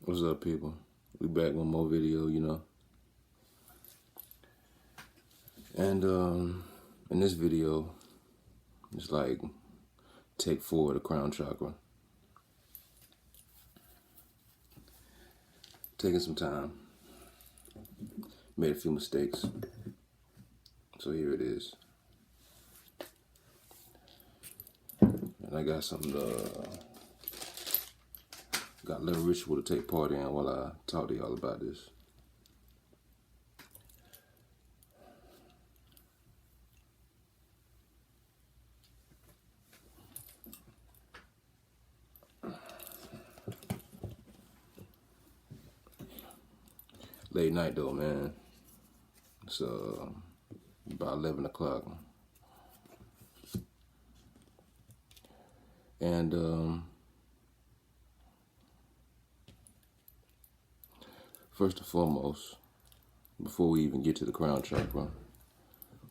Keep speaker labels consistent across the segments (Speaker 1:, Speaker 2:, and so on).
Speaker 1: What's up, people? We back with more video, you know. And in this video, it's like take 4 of the crown chakra. Taking some time. Made a few mistakes. So here it is. And I got some got a little ritual to take part in while I talk to y'all about this. Late night though, man. It's about 11 o'clock. And first and foremost, before we even get to the crown chakra,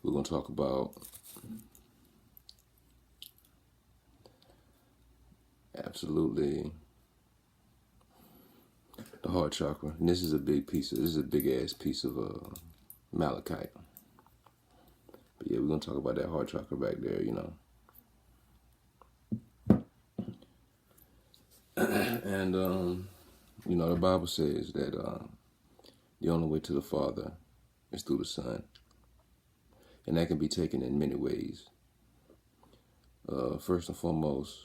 Speaker 1: we're going to talk about absolutely the heart chakra. And this is a big ass piece of malachite. But yeah, we're going to talk about that heart chakra back there, you know. And you know, the Bible says that the only way to the Father is through the Son. And that can be taken in many ways. First and foremost,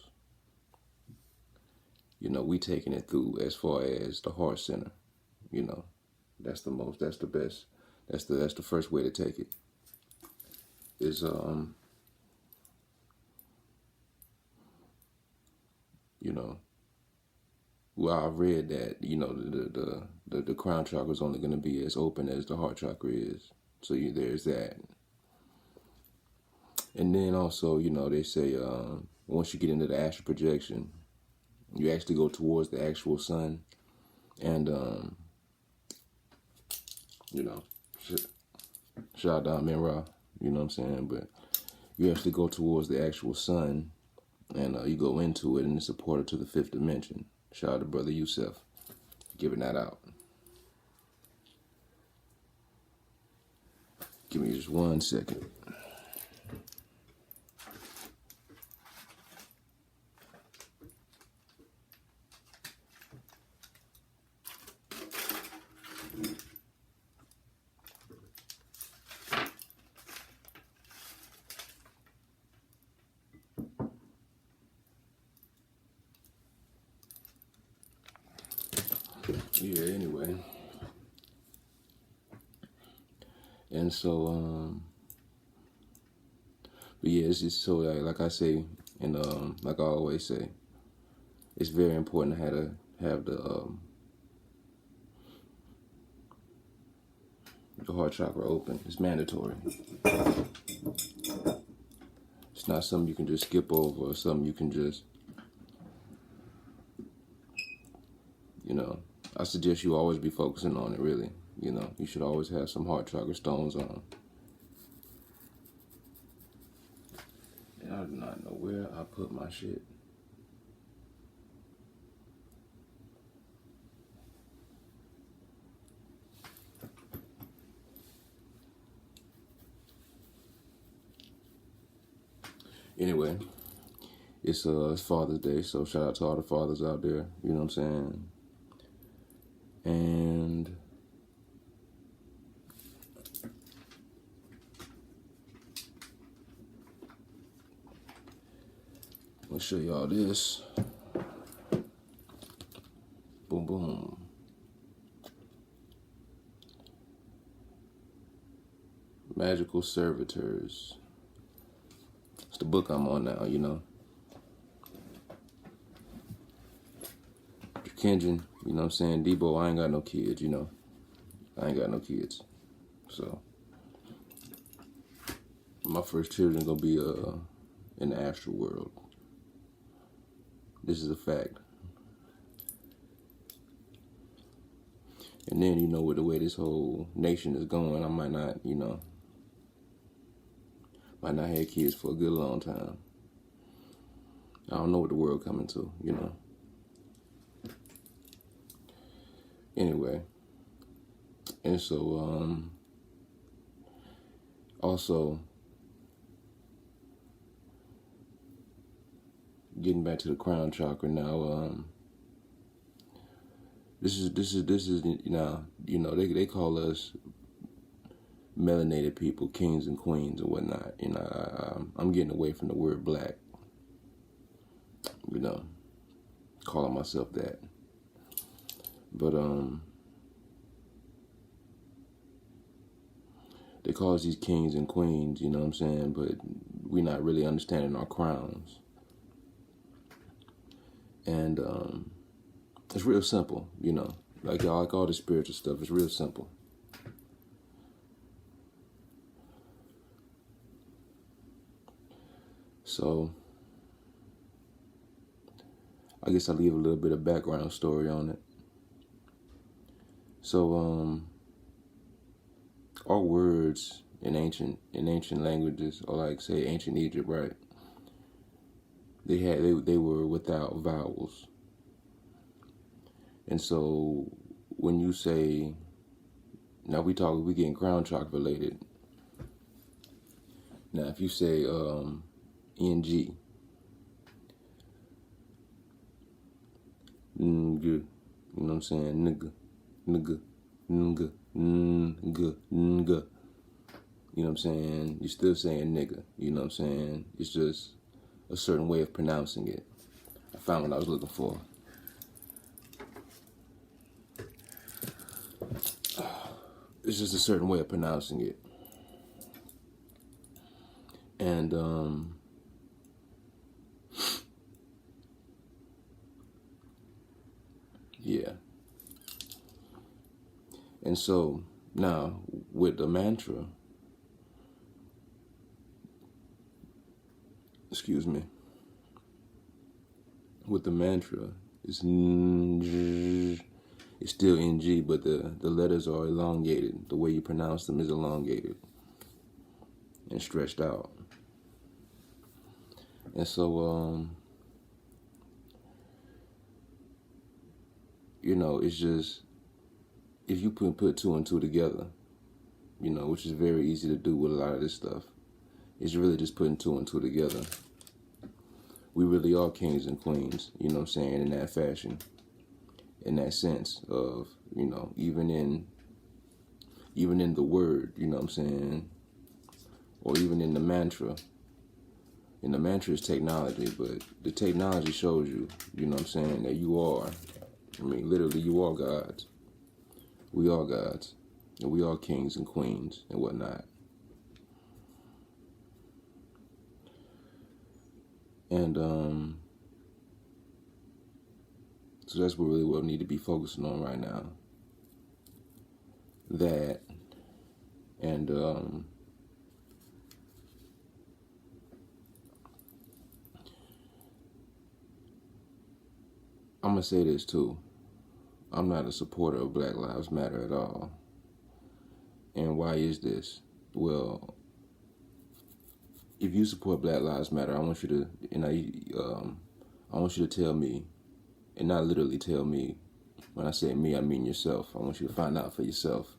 Speaker 1: you know, we taking it through as far as the heart center. You know, that's the best. That's the first way to take it. Is you know, well, I've read that, you know, the crown chakra is only going to be as open as the heart chakra is. So there's that. And then also, you know, they say once you get into the astral projection, you actually go towards the actual sun. And, you know, shout out Minra, you know what I'm saying? But you actually go towards the actual sun and you go into it, and it's a portal to the 5th dimension. Shout out to Brother Yusef for giving that out. Give me just 1 second. Yeah, anyway. And so, but yeah, it's just so, like I say, and like I always say, it's very important to have the heart chakra open. It's mandatory. It's not something you can just skip over or something you can just, you know, I suggest you always be focusing on it, really. You know, you should always have some heart chakra stones on. And I do not know where I put my shit. Anyway, it's Father's Day, so shout out to all the fathers out there, you know what I'm saying? And I'll show y'all this. Boom, boom. Magical Servitors. It's the book I'm on now, you know. Kenjin, you know what I'm saying? Debo, I ain't got no kids, you know. I ain't got no kids. So my first children gonna be in the astral world. This is a fact. And then, you know, with the way this whole nation is going, I might not, you know, might not have kids for a good long time. I don't know what the world coming to, you know. Anyway, and so also getting back to the crown chakra now. This is now, you know, they call us melanated people, kings and queens and whatnot. You know, I'm getting away from the word black. You know, calling myself that. But they call us these kings and queens, you know what I'm saying? But we're not really understanding our crowns. And it's real simple, you know. Like all the spiritual stuff, it's real simple. So I guess I'll leave a little bit of background story on it. So our words in ancient languages, or like say ancient Egypt, right? They were without vowels. And so when you say, now we getting crown chakra related. Now if you say NG, nigga, you know what I'm saying? Nigga. You know what I'm saying? You're still saying nigga, you know what I'm saying? It's just a certain way of pronouncing it. I found what I was looking for. It's just a certain way of pronouncing it. And yeah. And so now with the mantra, with the mantra, it's still NG, but the letters are elongated. The way you pronounce them is elongated and stretched out. And so, you know, it's just, if you put two and two together, you know, which is very easy to do with a lot of this stuff, it's really just putting two and two together. We really are kings and queens, you know what I'm saying, in that fashion, in that sense of, you know, even in the word, you know what I'm saying, or even in the mantra. And the mantra is technology, but the technology shows you, you know what I'm saying, that you are, I mean, literally you are gods. We are gods, and we are kings and queens and whatnot. And so that's what really what we need to be focusing on right now. That, and I'm gonna say this too. I'm not a supporter of Black Lives Matter at all. And why is this? Well, if you support Black Lives Matter, I want you to, I want you to tell me, and not literally tell me. When I say me, I mean yourself. I want you to find out for yourself.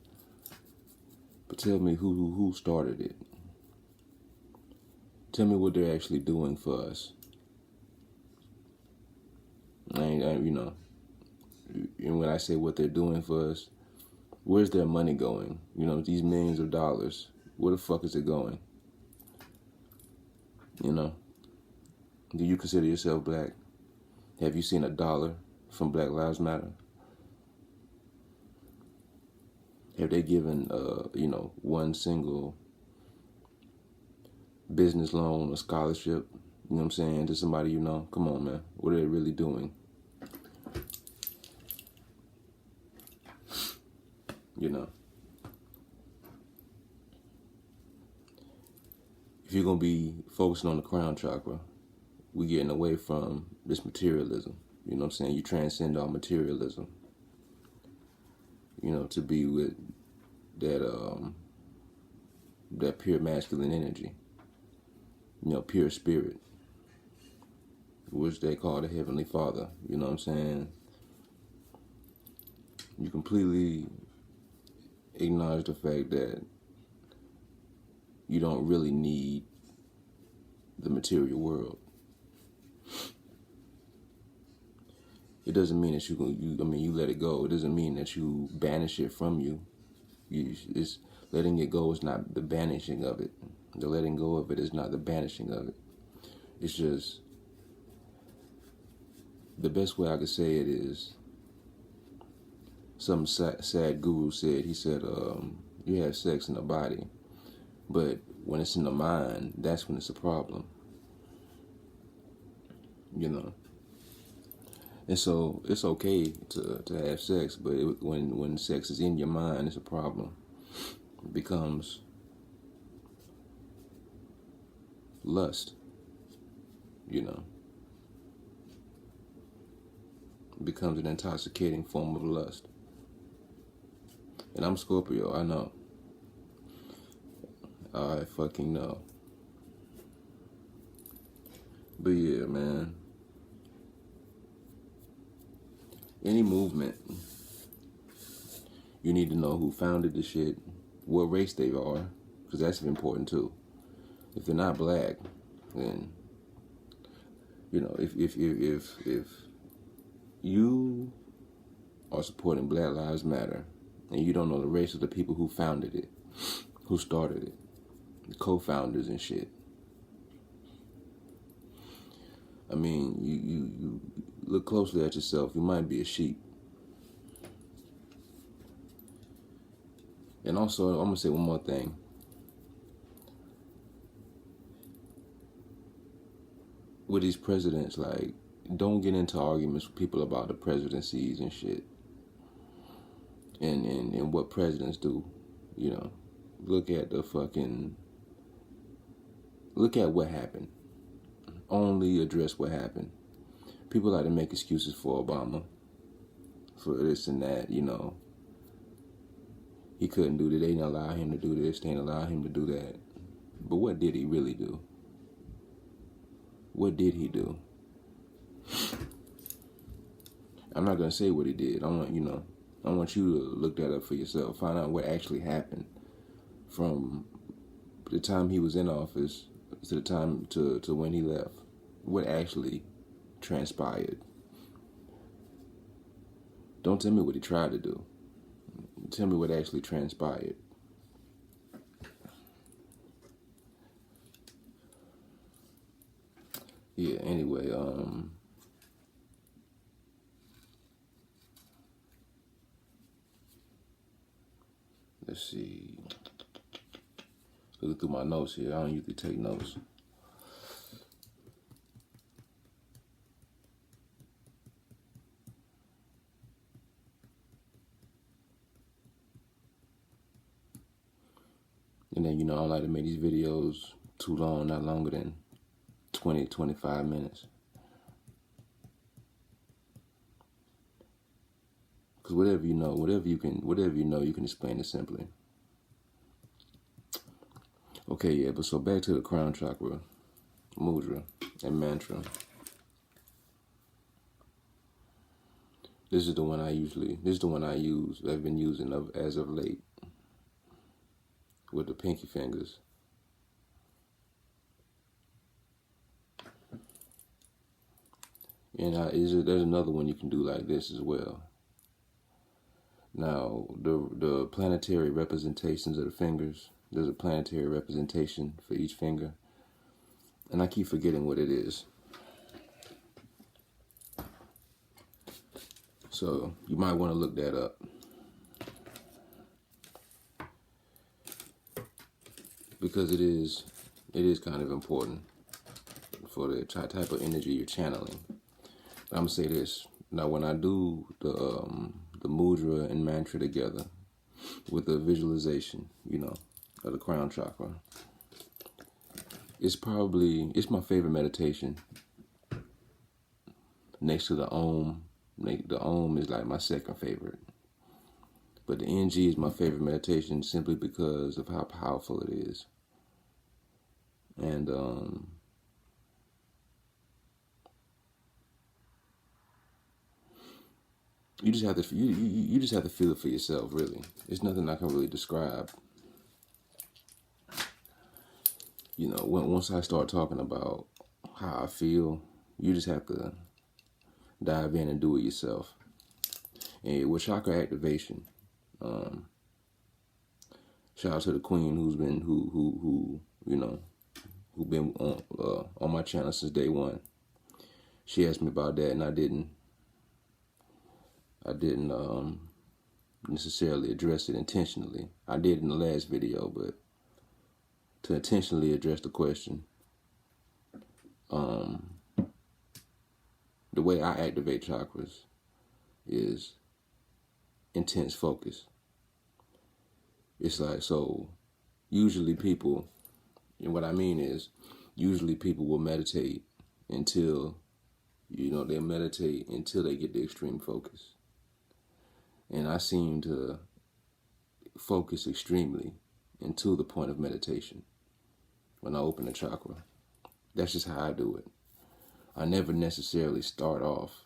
Speaker 1: But tell me who started it. Tell me what they're actually doing for us. You know, and when I say what they're doing for us, where's their money going? You know, these millions of dollars, where the fuck is it going? You know, do you consider yourself black? Have you seen $1 from Black Lives Matter? Have they given, you know, one single business loan or scholarship, you know what I'm saying, to somebody you know? Come on, man. What are they really doing? You know. If you're going to be focusing on the crown chakra, we're getting away from this materialism. You know what I'm saying? You transcend all materialism. You know, to be with that pure masculine energy. You know, pure spirit. Which they call the Heavenly Father. You know what I'm saying? You completely acknowledge the fact that you don't really need the material world. It doesn't mean that you let it go. It doesn't mean that you banish it from you. It's letting it go is not the banishing of it. The letting go of it is not the banishing of it. It's just, the best way I could say it is, some sad guru said, he said, you have sex in the body, but when it's in the mind, that's when it's a problem. You know? And so it's okay to have sex, but when sex is in your mind, it's a problem. It becomes lust, you know. It becomes an intoxicating form of lust. And I'm Scorpio, I know. I fucking know. But yeah, man. Any movement, you need to know who founded the shit, what race they are, because that's important too. If they're not black, then, you know, if you are supporting Black Lives Matter and you don't know the race of the people who founded it, who started it, the co-founders and shit, I mean, you look closely at yourself. You might be a sheep. And also, I'm going to say one more thing. With these presidents, like, don't get into arguments with people about the presidencies and shit. And what presidents do, you know. Look at what happened. Only address what happened. People like to make excuses for Obama, for this and that, you know. He couldn't do that. They didn't allow him to do this. They didn't allow him to do that. But what did he really do? What did he do? I'm not going to say what he did. I want you to look that up for yourself. Find out what actually happened from the time he was in office to the time to when he left. What actually transpired. Don't tell me what he tried to do. Tell me what actually transpired. Yeah, anyway, let's see. Looking through my notes here. I don't usually take notes. And then, you know, I don't like to make these videos too long, not longer than 20, 25 minutes. Because whatever you know, you can explain it simply. Okay, yeah, but so back to the crown chakra, mudra, and mantra. This is the one I use, I've been using as of late, with the pinky fingers. And there's another one you can do like this as well. Now, the planetary representations of the fingers, there's a planetary representation for each finger. And I keep forgetting what it is. So you might want to look that up. Because it is kind of important for the type of energy you're channeling. But I'm going to say this. Now, when I do the mudra and mantra together with the visualization, you know, of the crown chakra, it's my favorite meditation. Next to the Om. The Om is like my second favorite. But the NG is my favorite meditation simply because of how powerful it is. And you just have to you just have to feel it for yourself. Really, it's nothing I can really describe. You know, once I start talking about how I feel, you just have to dive in and do it yourself. And with chakra activation, shout out to the queen who's been who you know who been on my channel since day one. She asked me about that, and I didn't necessarily address it intentionally. I did in the last video, but to intentionally address the question, the way I activate chakras is intense focus. It's like, so usually people, and what I mean is, usually people will meditate until, they meditate until they get the extreme focus. And I seem to focus extremely until the point of meditation when I open the chakra. That's just how I do it. I never necessarily start off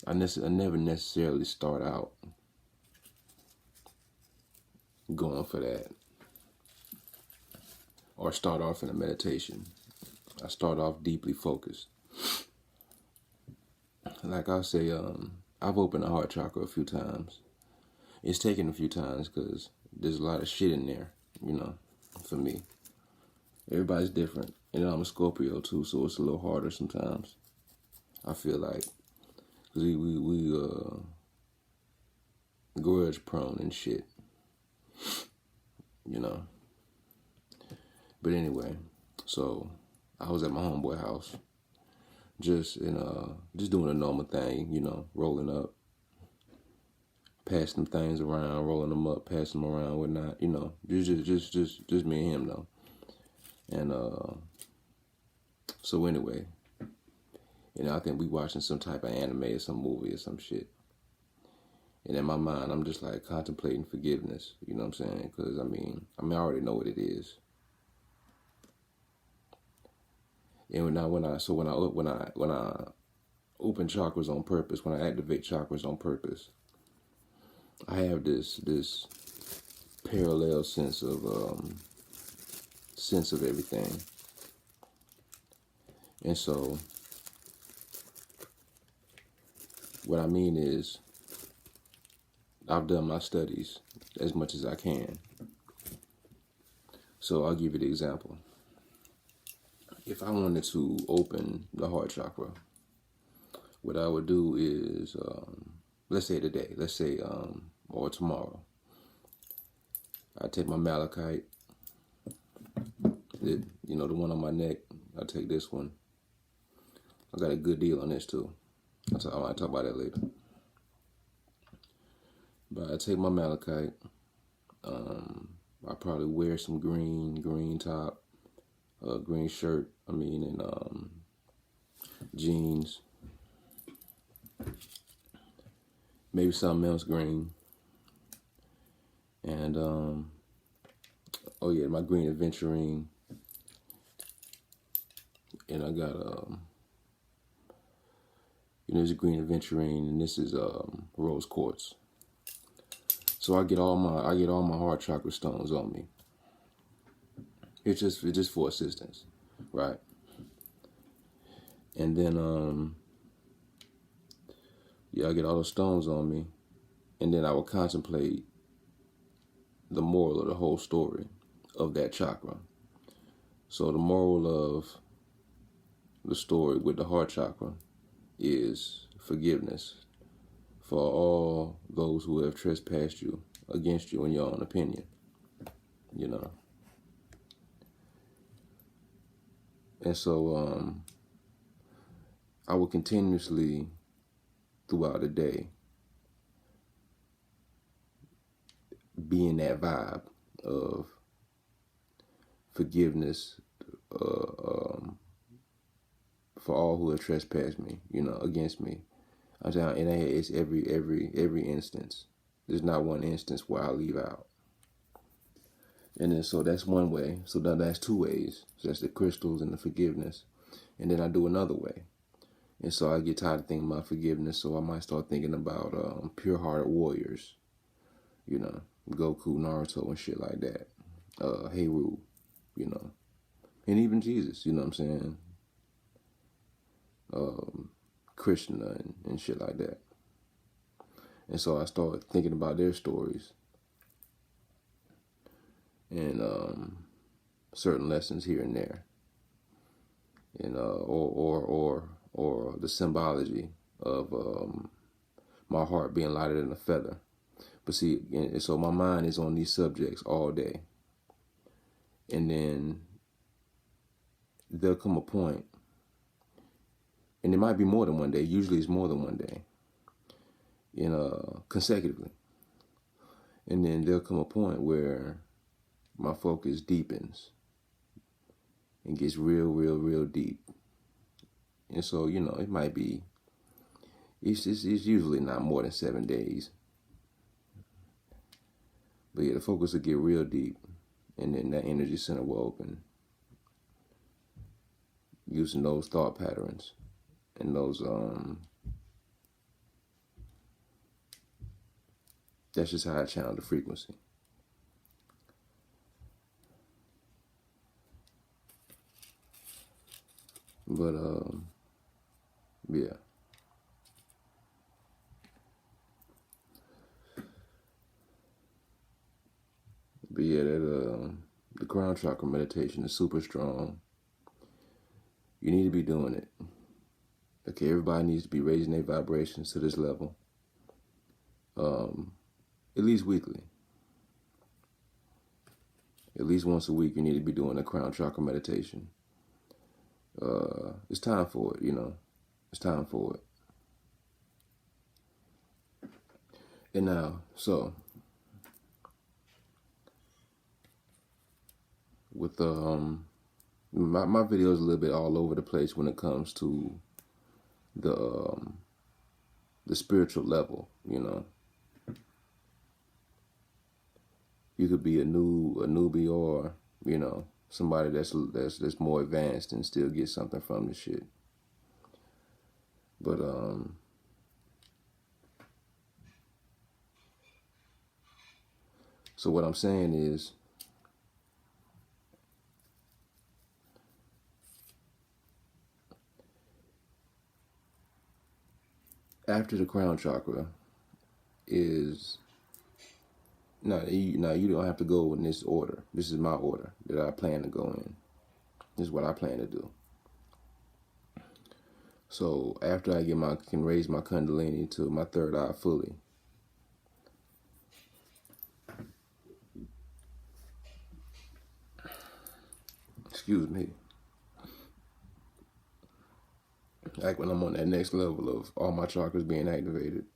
Speaker 1: I never necessarily start out going for that or start off in a meditation. I start off deeply focused. Like I say, I've opened the heart chakra a few times. It's taken a few times because there's a lot of shit in there, for me. Everybody's different. And I'm a Scorpio too, so it's a little harder sometimes. I feel like, because we grudge prone and shit, But anyway, so I was at my homeboy house, just doing a normal thing, rolling up, passing things around, rolling them up, passing them around, whatnot, just me and him though. And so anyway, I think we watching some type of anime or some movie or some shit. And in my mind, I'm just like contemplating forgiveness. You know what I'm saying? Because I I already know what it is. And when I open chakras on purpose, when I activate chakras on purpose, I have this parallel sense of everything. And so what I mean is, I've done my studies as much as I can. So I'll give you the example. If I wanted to open the heart chakra, what I would do is, let's say today, or tomorrow, I take my malachite, the one on my neck, I take this one. I got a good deal on this too. I might talk about that later. But I take my malachite, I probably wear some green top, green shirt, and jeans, maybe something else green, and my green aventurine, and I got there's a green aventurine, and this is rose quartz. So I get all my heart chakra stones on me. It's just for assistance, right? And then I get all those stones on me, and then I will contemplate the moral of the whole story of that chakra. So the moral of the story with the heart chakra is forgiveness for all those who have trespassed against you in your own opinion, And so I will continuously throughout the day be in that vibe of forgiveness for all who have trespassed me, against me. I'm saying, and it's every instance. There's not one instance where I leave out. And then so that's one way. So that's two ways. So that's the crystals and the forgiveness. And then I do another way. And so I get tired of thinking about forgiveness, so I might start thinking about pure-hearted warriors, you know, Goku, Naruto, and shit like that. Heiru, you know, and even Jesus, you know what I'm saying? Krishna and shit like that. And so I started thinking about their stories and certain lessons here and there, and or the symbology of my heart being lighter than a feather. But see, and so my mind is on these subjects all day, and then there'll come a point, and it might be more than one day. Usually, it's more than one day, consecutively, and then there'll come a point where my focus deepens and gets real deep. And so, it might be, it's usually not more than 7 days. But yeah, the focus will get real deep, and then that energy center will open, using those thought patterns and those, that's just how I channel the frequency. But, yeah. But yeah, the crown chakra meditation is super strong. You need to be doing it. Okay, everybody needs to be raising their vibrations to this level. At least weekly. At least once a week, you need to be doing a crown chakra meditation. It's time for it, It's time for it. And now, so with my video is a little bit all over the place when it comes to the spiritual level, You could be a newbie, or somebody that's more advanced and still get something from the shit. But so what I'm saying is, after the crown chakra is, you don't have to go in this order. This is my order that I plan to go in. This is what I plan to do. So after I can raise my kundalini to my third eye fully, excuse me, like when I'm on that next level of all my chakras being activated,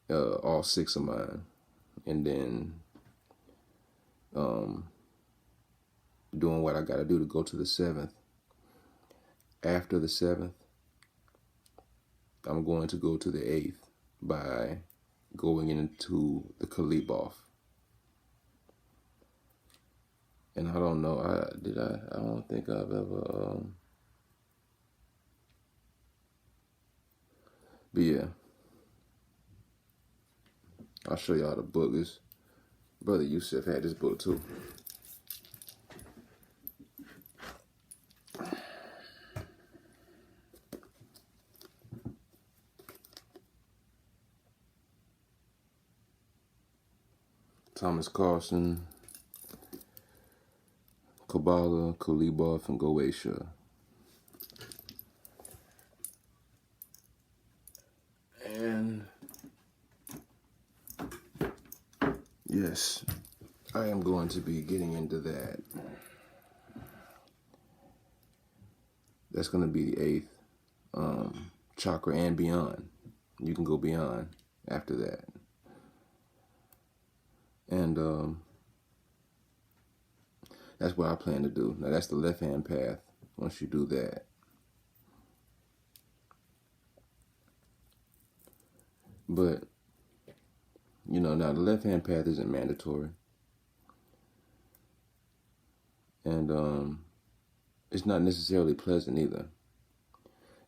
Speaker 1: all 6 of mine, and then doing what I got to do to go to the 7th. After the 7th, I'm going to go to the 8th by going into the Kaliboff. And I don't know, I don't think I've ever, but yeah, I'll show y'all the book. This brother Yusuf had this book too. Thomas Carson, Kabbalah, Kaliboff, and Goetia. And yes, I am going to be getting into that. That's going to be the 8th chakra and beyond. You can go beyond after that. And that's what I plan to do. Now that's the left-hand path once you do that. But, now the left-hand path isn't mandatory. And it's not necessarily pleasant either.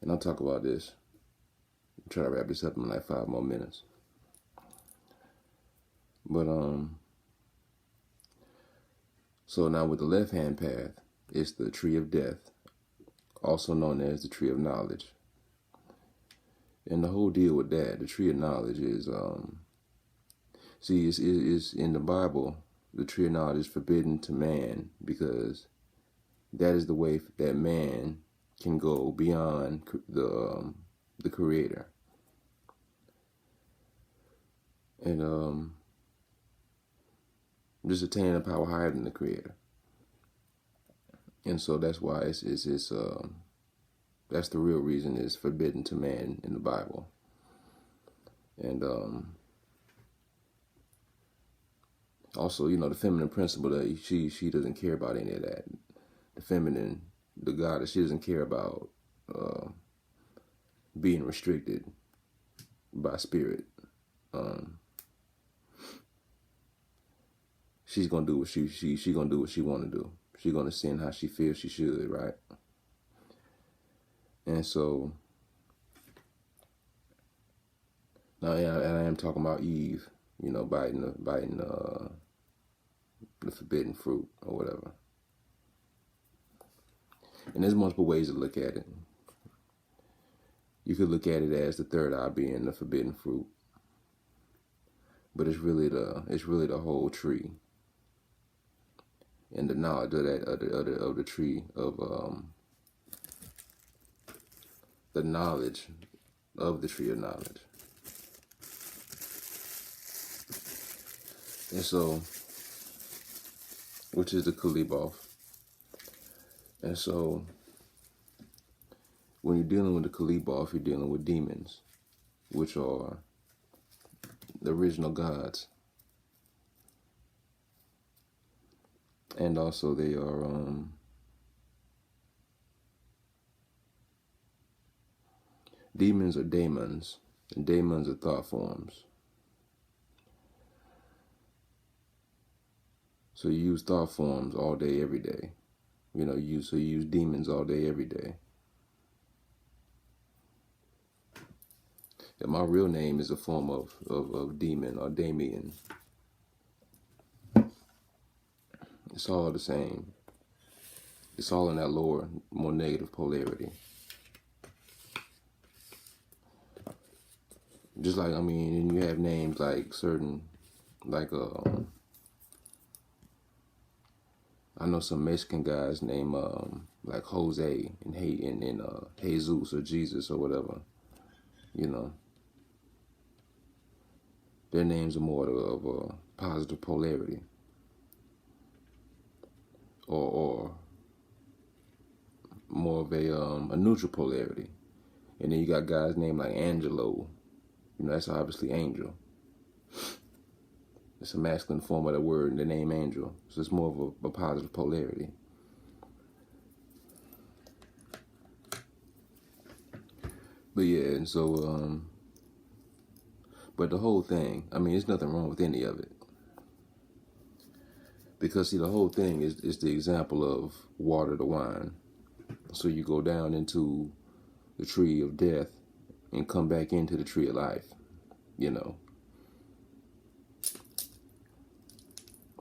Speaker 1: And I'll talk about this. I'll try to wrap this up in like 5 more minutes. But so now with the left-hand path, it's the tree of death, also known as the tree of knowledge. And the whole deal with that, the tree of knowledge is, it's in the Bible, the tree of knowledge is forbidden to man because that is the way that man can go beyond the Creator. And just attaining a power higher than the Creator. And so that's why it's that's the real reason it's forbidden to man in the Bible. And also, the feminine principle that she doesn't care about any of that. The feminine, the goddess, she doesn't care about being restricted by spirit. She's gonna do what she gonna do what she wanna do. She's gonna sin how she feels she should, right? And so now, and I am talking about Eve, biting the forbidden fruit or whatever. And there's multiple ways to look at it. You could look at it as the third eye being the forbidden fruit, but it's really the whole tree. And the knowledge of the tree of the knowledge of the tree of knowledge. And so, which is the Kaliboth. And so, when you're dealing with the Kaliboth, you're dealing with demons, which are the original gods. And also they are demons are daemons, and daemons are thought forms. So you use thought forms all day, every day. You use demons all day, every day. And my real name is a form of demon or Damien. It's all the same. It's all in that lower, more negative polarity. Just like, and you have names like certain, like, I know some Mexican guys named, like Jose and Jesus or Jesus or whatever, Their names are more of a positive polarity. Or more of a neutral polarity. And then you got guys named like Angelo. That's obviously angel. It's a masculine form of the word, the name angel. So it's more of a positive polarity. But yeah, and so, but the whole thing, there's nothing wrong with any of it. Because, see, the whole thing is the example of water to wine. So you go down into the tree of death and come back into the tree of life, The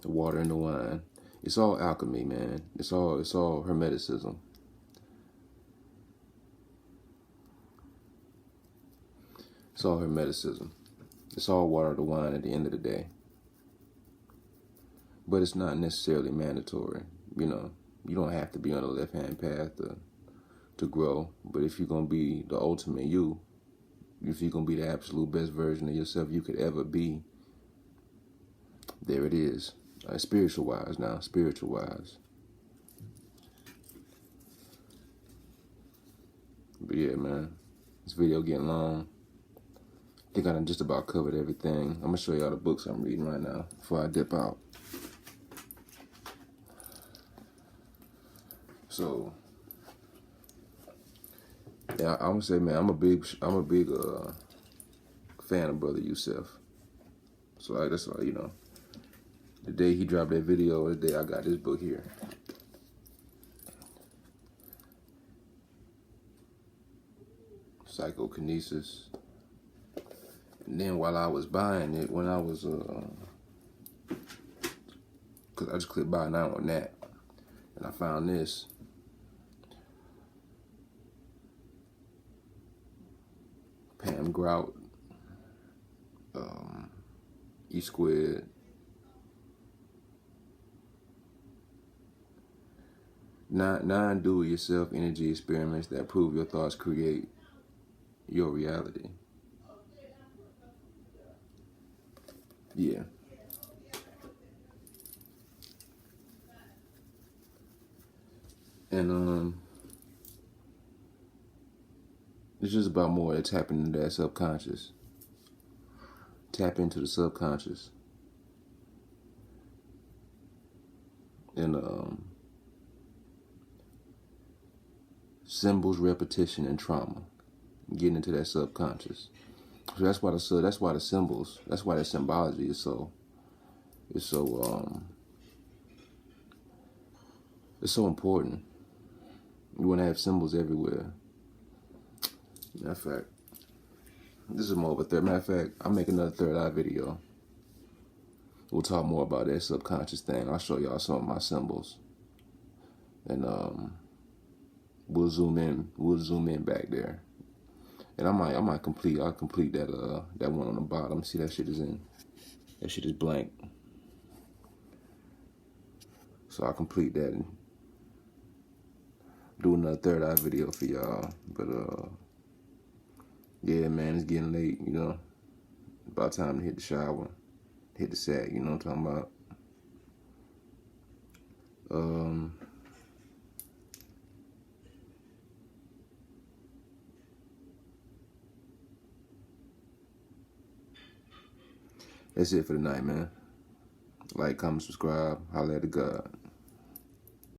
Speaker 1: water and the wine. It's all alchemy, man. It's all hermeticism. It's all hermeticism. It's all water to wine at the end of the day. But it's not necessarily mandatory. You don't have to be on the left-hand path to grow. But if you're going to be the ultimate you, if you're going to be the absolute best version of yourself you could ever be, there it is. Spiritual-wise now, spiritual-wise. But yeah, man, this video getting long. I think I done just about covered everything. I'm going to show y'all the books I'm reading right now before I dip out. So, yeah, I would say, man, I'm a big fan of Brother Yusef. So that's all, The day he dropped that video, the day I got this book here. psychokinesis. And then while I was buying it, when I was, cause I just clicked buy now on that, and I found this. Pam Grout, E Squared, nine do-it-yourself energy experiments that prove your thoughts create your reality. Yeah. And it's just about more to tapping into that subconscious. Tap into the subconscious. And symbols, repetition, and trauma. Getting into that subconscious. So that's why the symbols, that's why that symbology is so important. You want to have symbols everywhere. Matter of fact, this is more of a third. Matter of fact, I'll make another third eye video. We'll talk more about that subconscious thing. I'll show y'all some of my symbols, and we'll zoom in back there. And I'll complete that that one on the bottom. See, that shit is blank. So I'll complete that and do another third eye video for y'all. But yeah, man, it's getting late, you know. About time to hit the shower, hit the sack, you know what I'm talking about. That's it for tonight, man. Like, comment, subscribe, holla at the God.